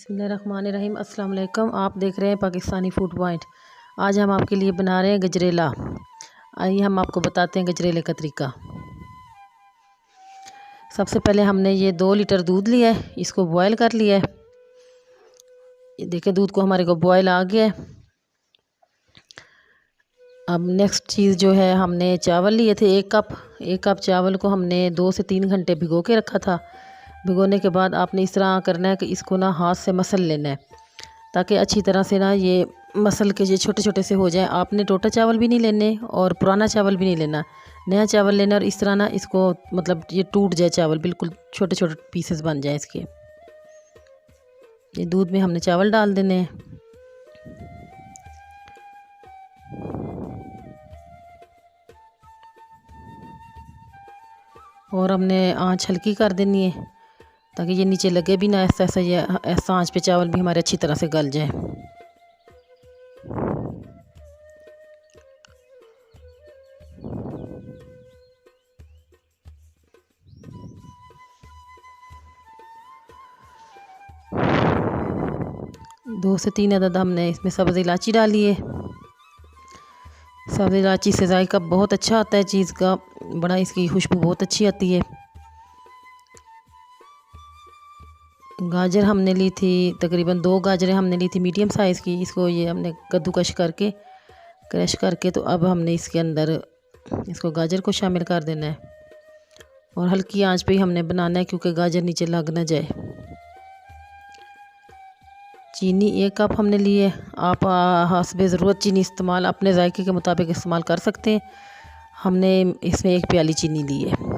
बिस्मिल्लाहिर्रहमानिर्रहीम। अस्सलाम वालेकुम। आप देख रहे हैं पाकिस्तानी फूड पॉइंट। आज हम आपके लिए बना रहे हैं गजरेला। आइए हम आपको बताते हैं गजरेले का तरीका। सबसे पहले हमने ये 2 लीटर दूध लिया है, इसको बॉयल कर लिया है। ये देखिए दूध को हमारे को बॉयल आ गया है। अब नेक्स्ट चीज़ जो है, हमने चावल लिए थे 1 कप चावल को हमने 2 से 3 घंटे भिगो के रखा था। भिगोने के बाद आपने इस तरह करना है कि इसको ना हाथ से मसल लेना है, ताकि अच्छी तरह से ना ये मसल के ये छोटे छोटे से हो जाए। आपने टोटा चावल भी नहीं लेने और पुराना चावल भी नहीं लेना, नया चावल लेना। और इस तरह ना इसको मतलब ये टूट जाए चावल, बिल्कुल छोटे छोटे पीसेस बन जाए इसके। ये दूध में हमने चावल डाल देने हैं। और हमने आँच हल्की कर देनी है, ताकि ये नीचे लगे भी ना। ऐसा ऐसा आँच पे चावल भी हमारे अच्छी तरह से गल जाए। दो से 3 अदद हमने इसमें सब्ज़ इलायची डाली है। सब्ज़ इलायची से जायका बहुत अच्छा आता है चीज़ का, बड़ा इसकी खुशबू बहुत अच्छी आती है। गाजर हमने ली थी, तकरीबन 2 गाजरें हमने ली थी मीडियम साइज़ की। इसको ये हमने कद्दूकश करके क्रश करके, तो अब हमने इसके अंदर इसको गाजर को शामिल कर देना है। और हल्की आंच पे ही हमने बनाना है, क्योंकि गाजर नीचे लग ना जाए। चीनी 1 कप हमने ली है। आप हस्बे ज़रूरत चीनी इस्तेमाल अपने जायके के मुताबिक इस्तेमाल कर सकते हैं। हमने इसमें 1 प्याली चीनी ली है।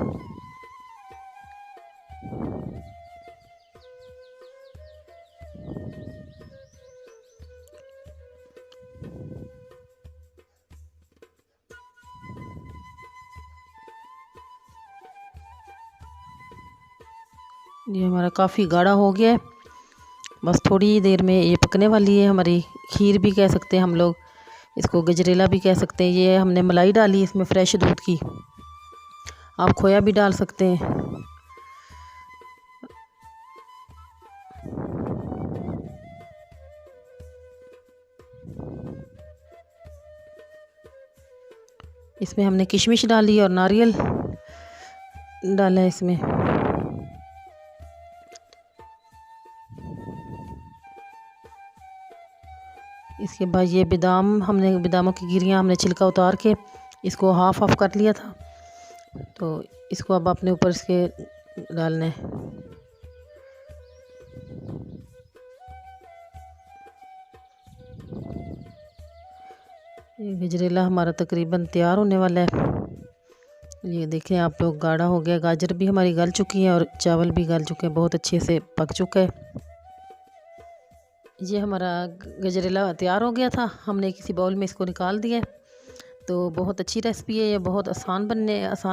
ये हमारा काफ़ी गाढ़ा हो गया है, बस थोड़ी ही देर में ये पकने वाली है। हमारी खीर भी कह सकते हैं हम लोग, इसको गजरेला भी कह सकते हैं। ये हमने मलाई डाली इसमें फ्रेश दूध की, आप खोया भी डाल सकते हैं। इसमें हमने किशमिश डाली और नारियल डाला है इसमें। इसके बाद ये बादामों की गिरियाँ हमने छिलका उतार के इसको हाफ कर लिया था, तो इसको अब अपने ऊपर इसके डालना है। ये गजरेला हमारा तकरीबन तैयार होने वाला है। ये देखें आप लोग, गाढ़ा हो गया। गाजर भी हमारी गल चुकी है और चावल भी गल चुके हैं, बहुत अच्छे से पक चुका है। ये हमारा गजरेला तैयार हो गया था, हमने किसी बाउल में इसको निकाल दिया है। तो बहुत अच्छी रेसिपी है ये, बहुत आसान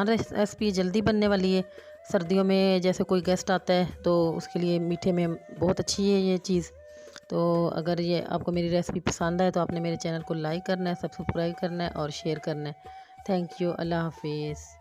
रेसिपी है, जल्दी बनने वाली है। सर्दियों में जैसे कोई गेस्ट आता है तो उसके लिए मीठे में बहुत अच्छी है ये चीज़। तो अगर ये आपको मेरी रेसिपी पसंद आए तो आपने मेरे चैनल को लाइक करना है, सब्सक्राइब करना है और शेयर करना है। Thank you. अल्लाह हाफिज़।